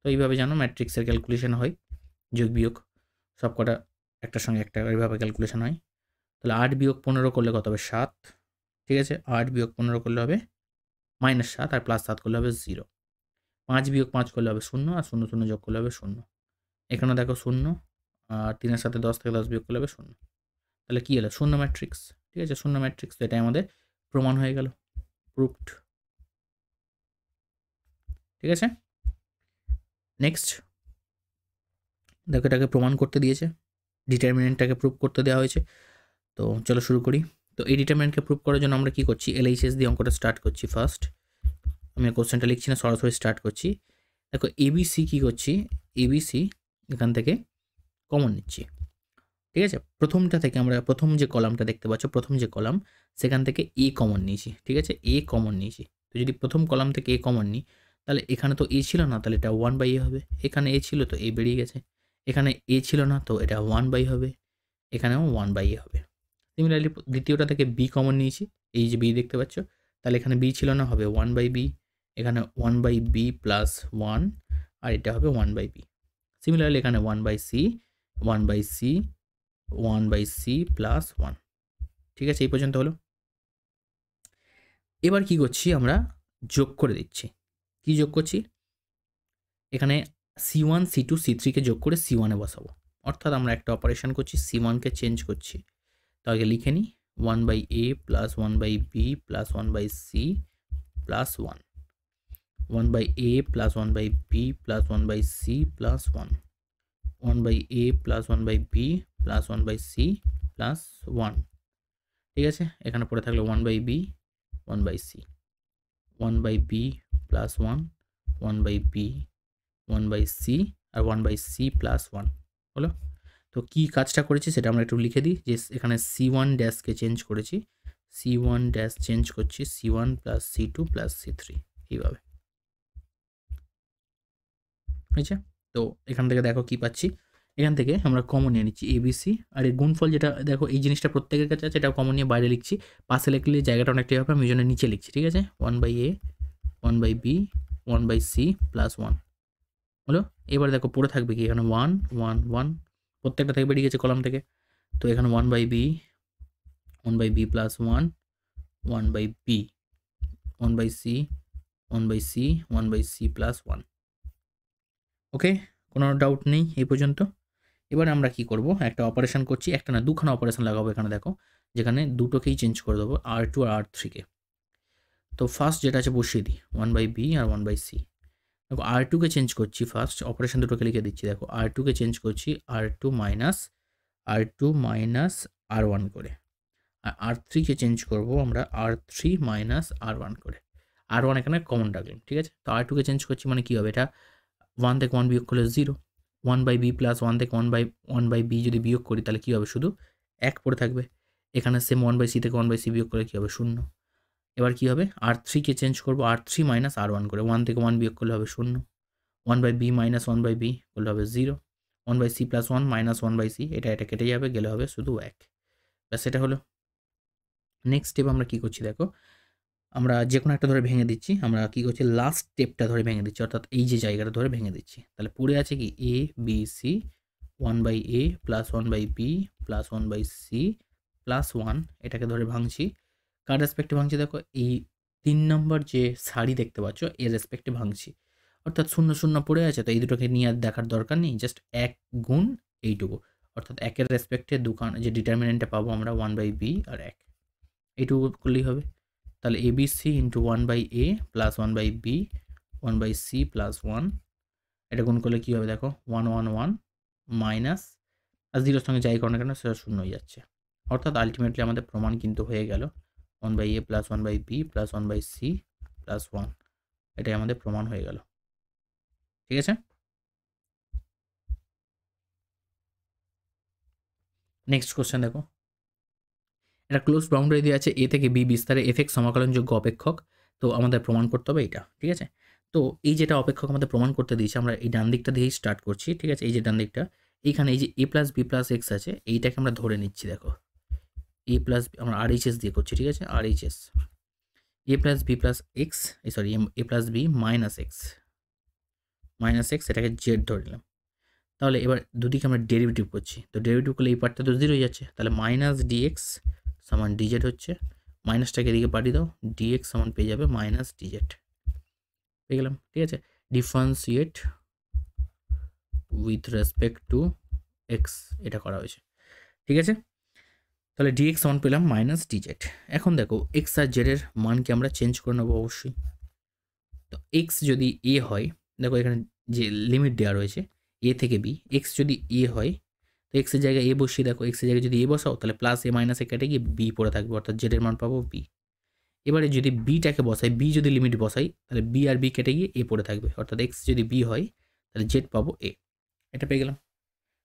তো এইভাবে জানো ম্যাট্রিক্সের ক্যালকুলেশন হয়, যোগ বিয়োগ সব কটা একটার সঙ্গে একটা এইভাবে ক্যালকুলেশন হয়। তাহলে 8 বিয়োগ 15 করলে কত হবে 7। ঠিক আছে, 8 বিয়োগ 15 করলে হবে -7 আর প্লাস 7 করলে হবে 0। 5 বিয়োগ 5 করলে হবে 0 আর 0 0 যোগ করলে হবে 0। এখানে দেখো 0 আর 3-এর সাথে 10 থেকে 10 বিয়োগ করলে হবে 0। তাহলে কি হলো, শূন্য ম্যাট্রিক্স। ঠিক আছে, শূন্য ম্যাট্রিক্স, তো এটাই আমাদের প্রমাণ হয়ে গেল, প্রুফড। ঠিক আছে, নেক্সট দেখো এটাকে প্রমাণ করতে দিয়েছে, ডিটারমিনেন্টটাকে প্রুভ করতে দেওয়া হয়েছে। তো চলো শুরু করি। তো এই ডিটারমিনেন্টকে প্রুভ করার জন্য আমরা কি করছি, LHS দিয়ে অঙ্কটা স্টার্ট করছি। ফার্স্ট আমি কোশ্চেনটা লিখছি না, সরাসরি স্টার্ট করছি। দেখো ABC কি করছি, ABC এখান থেকে কমন নিচ্ছি। ঠিক আছে, প্রথমটা থেকে আমরা প্রথম যে কলামটা দেখতে পাচ্ছ, প্রথম যে কলাম সেখান থেকে A কমন নিয়েছি। ঠিক আছে, A কমন নিয়েছি। তো যদি প্রথম কলাম থেকে A কমন নিই তাহলে এখানে তো A ছিল না, তাহলে এটা 1/A হবে। এখানে A ছিল তো A বেরিয়ে গেছে। এখানে A ছিল না তো এটা 1/A হবে, এখানেও 1/A হবে। সিমিলারলি দ্বিতীয়টা থেকে B কমন নিয়েছি, এই যে B দেখতে পাচ্ছ, তাহলে এখানে B ছিল না, হবে 1/B, এখানে 1/B প্লাস 1 আর এটা হবে 1/B। সিমিলারলি এখানে 1/C 1/C 1/C প্লাস 1। ঠিক আছে, এই পর্যন্ত হলো। এবার কি করছি, আমরা যোগ করে দিচ্ছি। কি যোগ করছি, এখানে C1 C2 C3কে যোগ করে C1 এ বসাবো, অর্থাৎ আমরা একটা অপারেশন করছি, C1কে চেঞ্জ করছি। তো আগে লিখে নিই 1/A plus 1/B plus 1/C plus 1, 1/A plus 1/B plus 1/C plus 1, 1/A plus 1/B plus 1/C plus 1। ঠিক আছে, এখানে পড়ে থাকলো 1/B 1/C, 1/B plus 1 1/B 1/C আর 1/C প্লাস 1 হলো। তো কী কাজটা করেছি সেটা আমরা একটু লিখে দিই, যে এখানে C1 ড্যাশকে চেঞ্জ করেছি, C1 ড্যাশ চেঞ্জ করছি C1 plus C2 plus C3 এইভাবে, হয়েছে? তো এখান থেকে দেখো কী পাচ্ছি, এখান থেকে আমরা কমন নিয়ে নিচ্ছি ABC, আর এই গুণফল যেটা দেখো এই জিনিসটা প্রত্যেকের কাছে আছে, এটা কমন নিয়ে বাইরে লিখছি, পাশে লিখলে জায়গাটা অনেকটাই হবে, আমি ওই জন্য নিচে লিখছি, ঠিক আছে? 1/A 1/B 1/C প্লাস 1 হলো। এবার দেখো পড়ে থাকবে কি, এখানে 1 1 1 প্রত্যেকটা থেকে বেরিয়ে গেছে কলাম থেকে, তো এখানে 1/B plus 1 1/B 1/C 1/C 1/C plus 1। ওকে, কোনো ডাউট নেই এই পর্যন্ত? এবার আমরা কি করব, একটা অপারেশন করছি, একটা না দুখানা অপারেশন লাগাবো এখানে দেখো, যেখানে দুটোকেই চেঞ্জ করে দেবো, R2 আর R3কে। তো ফার্স্ট যেটা আছে বসিয়ে দিই, 1/B আর 1/C। দেখো R2কে চেঞ্জ করছি, ফার্স্ট অপারেশন দুটোকে লিখে দিচ্ছি, দেখো R2কে চেঞ্জ করছি R2 মাইনাস R1 করে, আর R3কে চেঞ্জ করব আমরা R3 মাইনাস R1 করে, R1 এখানে কমন রাখলাম, ঠিক আছে? তো R2কে চেঞ্জ করছি মানে কী হবে, এটা 1 থেকে 1 বিয়োগ করলে 0, 1/B প্লাস 1 থেকে 1/B যদি বিয়োগ করি তাহলে কী হবে, শুধু 1 পড়ে থাকবে। এখানে সেম 1/C থেকে 1/C বিয়োগ করলে কী হবে, 0। এবার কী হবে, R3কে চেঞ্জ করবো R3 মাইনাস R1 করে, 1 থেকে 1 বিয়োগ করলে হবে 0, 1/B মাইনাস 1/B করলে হবে 0, 1/C প্লাস 1 মাইনাস 1/C, এটা কেটে যাবে, গেলে হবে শুধু 1। ব্যাস এটা হলো। নেক্সট স্টেপ আমরা কী করছি দেখো, আমরা যে কোনো একটা ধরে ভেঙে দিচ্ছি, আমরা কী করছি লাস্ট স্টেপটা ধরে ভেঙে দিচ্ছি, অর্থাৎ এই যে জায়গাটা ধরে ভেঙে দিচ্ছি, তাহলে পড়ে আছে কি ABC 1/A plus 1/B plus 1/C plus 1, এটাকে ধরে ভাঙছি, কার রেসপেক্টে ভাঙছি দেখো, এই 3 নম্বর যে সারি দেখতে পাচ্ছ এর রেসপেক্টে ভাঙছি, অর্থাৎ 0 0 পড়ে আছে, তো এই দুটোকে নিয়ে আর দেখার দরকার নেই, জাস্ট 1 গুণ এইটুকু, অর্থাৎ 1-এর রেসপেক্টে যে ডিটারমিনেন্টটা পাবো আমরা 1/B আর 1, এইটুকু করলেই হবে। তাহলে ABC into 1/A plus 1/B 1/C plus 1, এটা গুণ করলে কী হবে দেখো, 1 1 1 মাইনাস, আর 0-র সঙ্গে যাই করো না কেন সেটা শূন্য হয়ে যাচ্ছে, অর্থাৎ আলটিমেটলি আমাদের প্রমাণ কিন্তু হয়ে গেল 1/A plus 1/B plus 1/C plus 1, এটাই আমাদের প্রমাণ হয়ে গেল, ঠিক আছে? নেক্সট কোশ্চেন দেখো, এটা ক্লোজ বাউন্ডারি দিয়ে আছে A থেকে B বিস্তারে f(x) সমাকলনযোগ্য অপেক্ষক, তো আমাদের প্রমাণ করতে হবে এইটা, ঠিক আছে? তো এই যেটা অপেক্ষক আমাদের প্রমাণ করতে দিয়েছে, আমরা এই ডান দিকটা দিয়েই স্টার্ট করছি, ঠিক আছে? এই যে ডান দিকটা, এইখানে এই যে A plus B plus x আছে, এইটাকে আমরা ধরে নিচ্ছি, দেখো A প্লাস আমরা RHS দিয়ে করছি, ঠিক আছে? RHS A plus B plus x, sorry A plus B minus x, এটাকে z ধরে নিলাম। তাহলে এবার দুদিকে আমরা ডেরিভেটিভ করছি, তো ডেরিভেটিভ করলে এই পার্টটা তো 0 হয়ে যাচ্ছে, তাহলে মাইনাস dx সমান dz হচ্ছে, মাইনাসটাকে এদিকে পাঠিয়ে দাও, dx সমান পেয়ে যাবে মাইনাস dz, পেয়ে গেলাম, ঠিক আছে? Differentiate with respect to x, এটা করা হয়েছে, ঠিক আছে? তাহলে dx সমান পেলাম মাইনাস dz। এখন দেখো x আর z এর মানকে আমরা চেঞ্জ করে নেবো অবশ্যই। তো x যদি a হয়, দেখো এখানে যে লিমিট দেওয়া রয়েছে a থেকে b, x যদি a হয় তো x এর জায়গায় a বসিয়ে দেখো, x এর জায়গায় যদি a বসাও তাহলে প্লাস a মাইনাস a কেটে গিয়ে b পড়ে থাকবে, অর্থাৎ z এর মান পাবো b। এবারে যদি bটাকে বসাই, b যদি লিমিট বসাই তাহলে b আর b কেটে গিয়ে a পড়ে থাকবে, অর্থাৎ x যদি b হয় তাহলে z পাবো a, এটা পেয়ে গেলাম,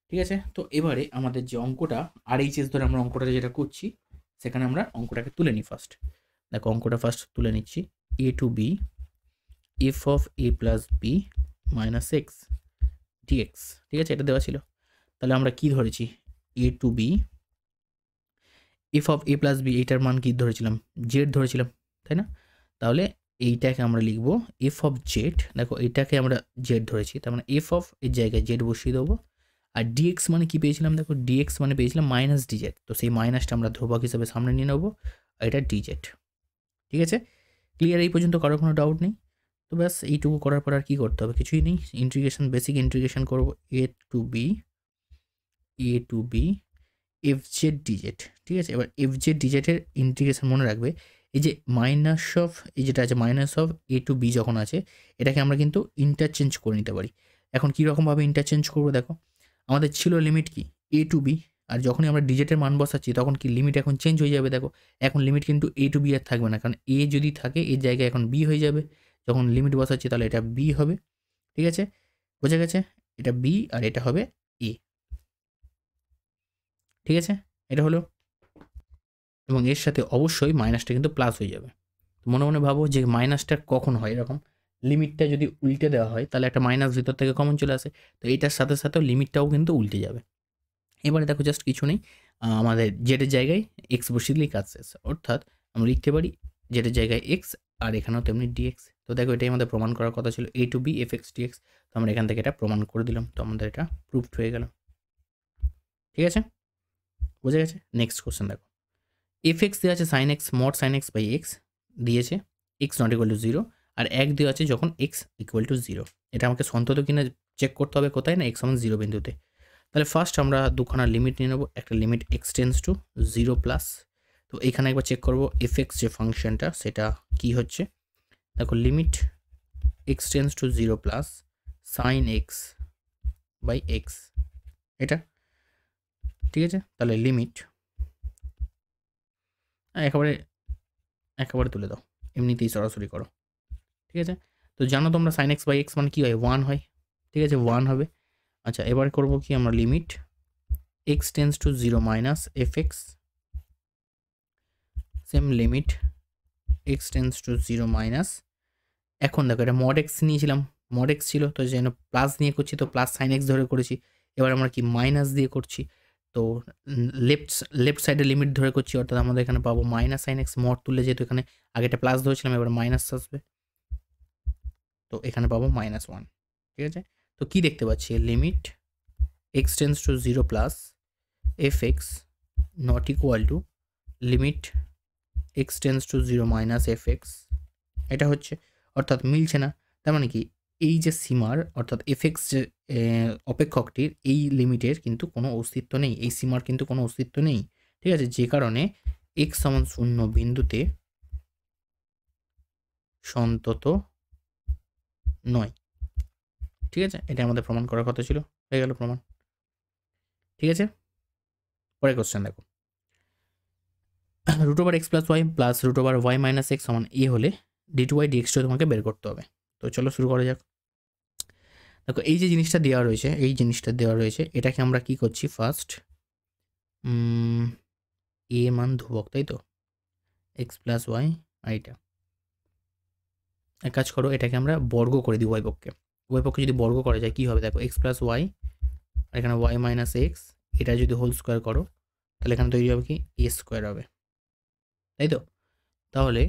ঠিক আছে? তো এবারে আমাদের যে অঙ্কটা RHS ধরে আমরা অঙ্কটা যেটা করছি, সেখানে আমরা অঙ্কটাকে তুলে নিই ফার্স্ট। দেখো অঙ্কটা ফার্স্ট তুলে নিচ্ছি, a to b f of a plus b minus x dx, ঠিক আছে? এটা দেওয়া ছিল, তাহলে আমরা কি ধরেছি, a to b f of a plus b, এইটার মান কি ধরেছিলাম, z ধরেছিলাম, তাই না? তাহলে এইটাকে আমরা লিখব f of z, দেখো এইটাকে আমরা z ধরেছি, তার মানে f of এর জায়গায় z বসিয়ে দেবো, আর dx মানে কি পেয়েছিলাম, দেখো dx মানে পেয়েছিলাম মাইনাস dz, তো সেই মাইনাসটা আমরা ধ্রুবক হিসাবে সামনে নিয়ে নেবো, আর এটা dz, ঠিক আছে? ক্লিয়ার এই পর্যন্ত, কারোর কোনো ডাউট নেই? তো ব্যাস এইটুকু করার পর আর কী করতে হবে, কিছুই নেই, ইন্টিগ্রেশন, বেসিক ইন্টিগ্রেশন করবো, a to b fz dz, ঠিক আছে? এবার fz dz এর ইন্টিগ্রেশন মনে রাখবে, এই যে মাইনাস অফ, এই যেটা আছে minus of a to b যখন আছে, এটাকে আমরা কিন্তু ইন্টারচেঞ্জ করে নিতে পারি। এখন কীরকমভাবে ইন্টারচেঞ্জ করবো দেখো, আমাদের ছিল লিমিট কি a টু b, আর যখনই আমরা ডিজেটের মান বসাচ্ছি তখন কি লিমিট এখন চেঞ্জ হয়ে যাবে, দেখো এখন লিমিট কিন্তু a টু b আর থাকবে না, কারণ a যদি থাকে এর জায়গায় এখন b হয়ে যাবে, যখন লিমিট বসাচ্ছি তাহলে এটা b হবে, ঠিক আছে? বোঝা গেছে? এটা b আর এটা হবে a, ঠিক আছে, এটা হলো। এবং এর সাথে অবশ্যই মাইনাসটা কিন্তু প্লাস হয়ে যাবে। তো মনে মনে ভাবো যে মাইনাসটা কখন হয় এরকম, লিমিটটা যদি উল্টে দেওয়া হয় তাহলে একটা মাইনাস ভিতর থেকে কমন চলে আসে, তো এটার সাথে সাথেও লিমিটটাও কিন্তু উল্টে যাবে। এবারে দেখো জাস্ট কিছু নেই, আমাদের জেডের জায়গায় এক্স বসিয়ে দিলেই কাজ শেষ, অর্থাৎ আমরা লিখতে পারি জেডের জায়গায় এক্স আর এখানেও তেমনি ডিএক্স। তো দেখো এটাই আমাদের প্রমাণ করার কথা ছিল, a to b f x dx. তো আমরা এখান থেকে এটা প্রমাণ করে দিলাম, তো আমাদের এটা প্রুভড হয়ে গেল। ঠিক আছে, বোঝা গেছে। নেক্সট কোশ্চেন দেখো, এফ এক্স দেওয়া আছে sine x mod sine x by x দিয়েছে, x not equal to zero, আর এক দেওয়া আছে যখন এক্স ইকুয়াল টু জিরো। এটা আমাকে সন্তত কিনা চেক করতে হবে কোথায়, না এক্স সমান জিরো বিন্দুতে। তাহলে ফার্স্ট আমরা দুখানা লিমিট নিয়ে নেবো, একটা limit x tends to zero plus, তো এখানে একবার চেক করবো এফ এক্স যে ফাংশনটা সেটা কি হচ্ছে। দেখো limit x tends to zero plus sine x by x, এটা ঠিক আছে। তাহলে লিমিট একেবারে একেবারে তুলে দাও, এমনিতেই সরাসরি করো। ঠিক আছে, তো জানো তোমরা সাইন এক্স বাই এক্স মানে কী হয়, ওয়ান হয়। ঠিক আছে, ওয়ান হবে। আচ্ছা এবার করবো কি আমরা, limit x tends to zero minus F x, same limit x tends to zero minus, এখন দেখো এটা মড এক্স নিয়েছিলাম, মড এক্স ছিল তো যেন প্লাস নিয়ে করছি, তো প্লাস সাইন এক্স ধরে করেছি। এবার আমরা কি মাইনাস দিয়ে করছি, তো লেফট সাইডে লিমিট ধরে করছি, অর্থাৎ আমাদের এখানে পাবো মাইনাস সাইন এক্স, মড তুললে যেহেতু এখানে আগেটা প্লাস ধরেছিলাম এবার মাইনাস আসবে, তো এখানে পাবো মাইনাস ওয়ান। ঠিক আছে, তো কি দেখতে পাচ্ছি, limit x tends to zero plus F x not equal to limit x tends to zero minus F x, এটা হচ্ছে, অর্থাৎ মিলছে না। তার মানে কি, এই যে সীমার অর্থাৎ এফ এক্স যে অপেক্ষকটির এই লিমিটের কিন্তু কোনো অস্তিত্ব নেই, এই সীমার কিন্তু কোনো অস্তিত্ব নেই। ঠিক আছে, যে কারণে এক্স সমান শূন্য বিন্দুতে সন্তত নয়। ঠিক আছে, এটা আমাদের প্রমাণ করার কথা ছিল, হয়ে গেল প্রমাণ। ঠিক আছে, পরের কোশ্চেন দেখো, root over x plus y plus root over y minus x সমান এ হলে ডি টু ওয়াই ডি এক্সটা তোমাকে বের করতে হবে। তো চলো শুরু করা যাক। দেখো এই যে জিনিসটা দেওয়া রয়েছে, এই জিনিসটা দেওয়া রয়েছে, এটাকে আমরা কি করছি, ফার্স্ট এ মান ধ্রুবক, তাই তো, এক্স প্লাস ওয়াই, আর এটা এক কাজ করো, এটাকে আমরা বর্গ করে দিই ওয়াই পক্ষে। ওয়াই পক্ষে যদি বর্গ করা যায় কী হবে, দেখো এক্স প্লাস ওয়াই আর এখানে ওয়াই মাইনাস এক্স, এটা যদি হোল স্কোয়ার করো তাহলে এখানে তৈরি হবে কি, এ স্কোয়ার হবে, তাই তো। তাহলে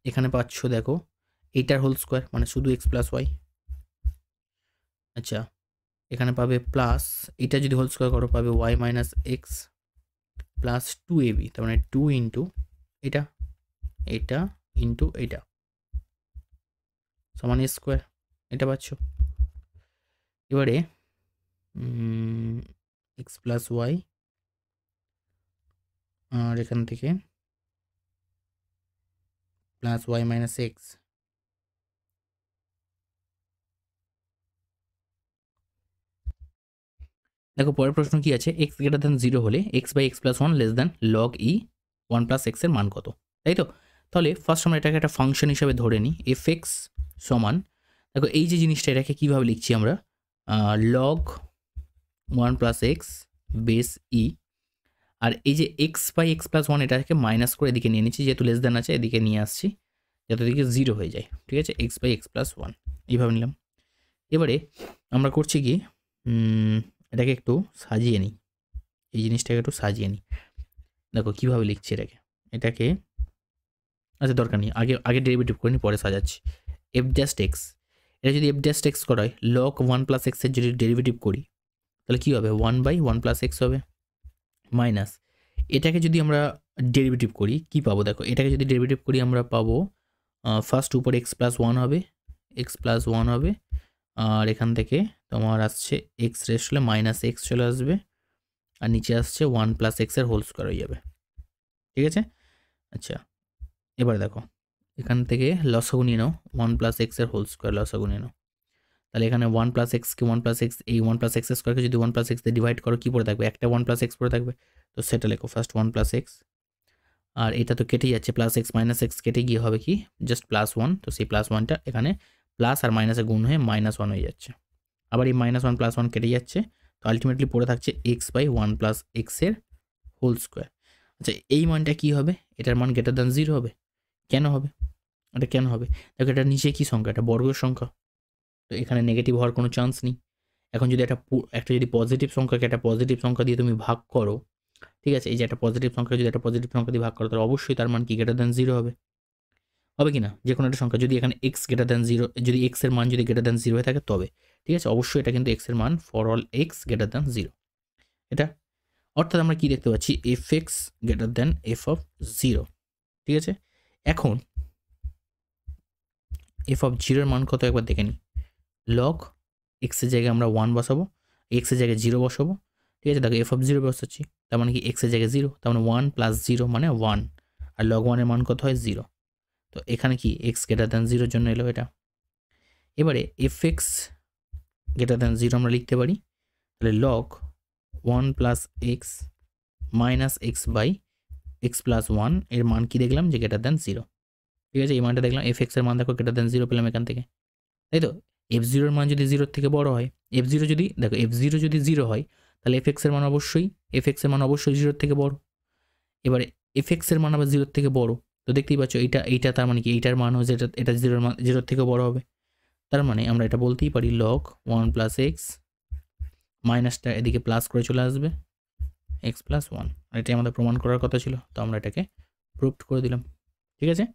এখানে পাচ্ছ দেখো এইটার হোল স্কোয়ার মানে শুধু এক্স প্লাস ওয়াই। আচ্ছা এখানে পাবে প্লাস, এটা যদি হোল স্কোয়ার করো পাবে y minus x plus two a b, তার মানে টু ইন্টু এটা, এটা ইন্টু এটা সমান এ স্কোয়ার, এটা পাচ্ছ। এবারে এক্স প্লাস ওয়াই আর এখান থেকে প্লাস ওয়াই মাইনাস এক্স, দেখো পরের প্রশ্ন কি আছে, এক্স গ্রেটার দ্যান জিরো হলে x by x plus one less than log e one plus এক্সের মান কত, তাই তো। তাহলে ফার্স্ট আমরা এটাকে একটা ফাংশন হিসাবে ধরে নিই, এফ এক্স সমান, দেখো এই যে জিনিসটা এটাকে কীভাবে লিখছি আমরা, log one plus x base e, আর এই যে x by x plus one এটাকে মাইনাস করে এদিকে নিয়ে নিচ্ছি, যেহেতু লেস দ্যান আছে এদিকে নিয়ে আসছি যাতে দিকে জিরো হয়ে যায়। ঠিক আছে, x by x plus one এইভাবে নিলাম। এবারে আমরা করছি কি, এটাকে একটু সাজিয়ে নিই, এই জিনিসটাকে একটু সাজিয়ে নিই। দেখো কীভাবে লিখছি এটাকে, এটাকে আচ্ছা দরকার নেই, আগে আগে ডেরিভেটিভ করে নিই পরে সাজাচ্ছি। এফ জাস্ট এক্স, এটা যদি এফ জাস্ট এক্স করা হয়, লগ ওয়ান প্লাস এক্সের যদি ডেরিভেটিভ করি তাহলে কী হবে, one by one plus x হবে, মাইনাস এটাকে যদি আমরা ডেরিভেটিভ করি কী পাবো, দেখো এটাকে যদি ডেরিভেটিভ করি আমরা পাবো ফার্স্ট উপরে এক্স প্লাস ওয়ান হবে, এক্স প্লাস ওয়ান হবে, আর এখান থেকে তোমার আসছে এক্স রেস হলে মাইনাস এক্স চলে আসবে, আর নিচে আসছে ওয়ান প্লাস এক্সের হোল স্কোয়ার হয়ে যাবে। ঠিক আছে, আচ্ছা এবার দেখো এখান থেকে লসাগু নিয়ে নাও, ওয়ান প্লাস এক্সের হোল স্কোয়ার লসাগু নিয়ে নাও, তাহলে এখানে ওয়ান প্লাস এক্সকে ওয়ান প্লাস এক্স, এই ওয়ান প্লাস এক্স স্কোয়ারকে যদি ওয়ান প্লাস এক্স দিয়ে ডিভাইড করো কী পড়ে থাকবে, একটা ওয়ান প্লাস এক্স পড়ে থাকবে, তো সেটা লেখো ফার্স্ট ওয়ান প্লাস এক্স, আর এটা তো কেটে যাচ্ছে, প্লাস এক্স মাইনাস এক্স কেটে গিয়ে হবে কি জাস্ট প্লাস ওয়ান, তো সেই প্লাস ওয়ানটা এখানে প্লাস আর মাইনাসে গুণ হয়ে মাইনাস ওয়ান হয়ে যাচ্ছে, আবার এই মাইনাস ওয়ান প্লাস ওয়ান কেটে যাচ্ছে, তো আলটিমেটলি পড়ে থাকছে এক্স বাই ওয়ান প্লাস এক্সের হোল স্কোয়ার। আচ্ছা এই মানটা কি হবে? এটার মান গ্রেটার দ্যান 0 হবে। কেন হবে? এটা কেন হবে? দেখো এটার নিচে কি সংখ্যা? এটা বর্গের সংখ্যা, তো এখানে নেগেটিভ হওয়ার কোনো চান্স নেই। এখন যদি একটা যদি পজিটিভ সংখ্যাকে একটা পজিটিভ সংখ্যা দিয়ে তুমি ভাগ করো, ঠিক আছে, এই যে একটা পজিটিভ সংখ্যা যদি একটা পজিটিভ সংখ্যা দিয়ে ভাগ করো, তাহলে অবশ্যই তার মান কি গ্রেটার দ্যান 0 হবে। হবে কি না? যে কোনো একটা সংখ্যা যদি এখানে এক্স গ্রেটার দ্যান 0, যদি এক্স এর মান যদি গ্রেটার দ্যান 0 হয়ে থাকে তবে, ঠিক আছে, অবশ্যই এটা কিন্তু এক্স এর মান for all x greater than 0 এটা। অর্থাৎ আমরা কি দেখতে পাচ্ছি? F x greater than F of 0, ঠিক আছে। এখন এফ অফ 0 এর মান কত একবার দেখে নিই। লগ এক্সের জায়গায় আমরা 1 বসাবো, এক্সের জায়গায় 0 বসাবো, ঠিক আছে। দেখো এফ অফ 0 বসাচ্ছি, তার মানে কি এক্সের জায়গায় 0, তার মানে 1 প্লাস 0 মানে 1, আর লগ 1 এর মান কত হয়? 0। তো এখানে কি এক্স গ্রেটার দ্যান 0 জন্য এলো এটা। এবারে এফ এক্স গ্রেটার দ্যান 0 আমরা লিখতে পারি, তাহলে log 1 plus x minus x by x plus 1 এর মান কি দেখলাম? যে গ্রেটার দ্যান 0, ঠিক আছে। এই মানটা দেখলাম, এফ এক্স এর মান দেখো গ্রেটার দ্যান 0 পেলাম এখান থেকে, তাই তো। এফ জিরোর মান যদি 0 থেকে বড় হয়, এফ জিরো যদি দেখো এফ জিরো যদি 0 হয়, তাহলে এফ এক্স এর মান অবশ্যই 0 থেকে বড়। এবারে এফ এক্স এর মান আবার 0 থেকে বড়, তো দেখতেই পাচ্ছ এইটা তার মানে কি এইটার মান হচ্ছে এটা 0 থেকে বড় হবে। তার মানে আমরা এটা বলতেই পারি লগ 1 প্লাস এক্স, মাইনাসটা এদিকে প্লাস করে চলে আসবে, এক্স প্লাস 1, আর এটাই আমাদের প্রমাণ করার কথা ছিল, তো আমরা এটাকে প্রুভড করে দিলাম, ঠিক আছে।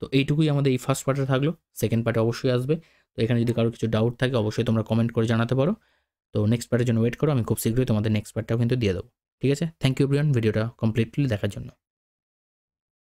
তো এইটুকুই আমাদের এই ফার্স্ট পার্টে থাকলো, সেকেন্ড পার্টে অবশ্যই আসবে। তো এখানে যদি কারো কিছু ডাউট থাকে অবশ্যই তোমরা কমেন্ট করে জানাতে পারো। তো নেক্সট পার্টের জন্য ওয়েট করো, আমি খুব শীঘ্রই তোমাদের নেক্সট পার্টটাও কিন্তু দিয়ে দেবো, ঠিক আছে। থ্যাংক ইউ এভরিওয়ান ভিডিওটা কমপ্লিটলি দেখার জন্য।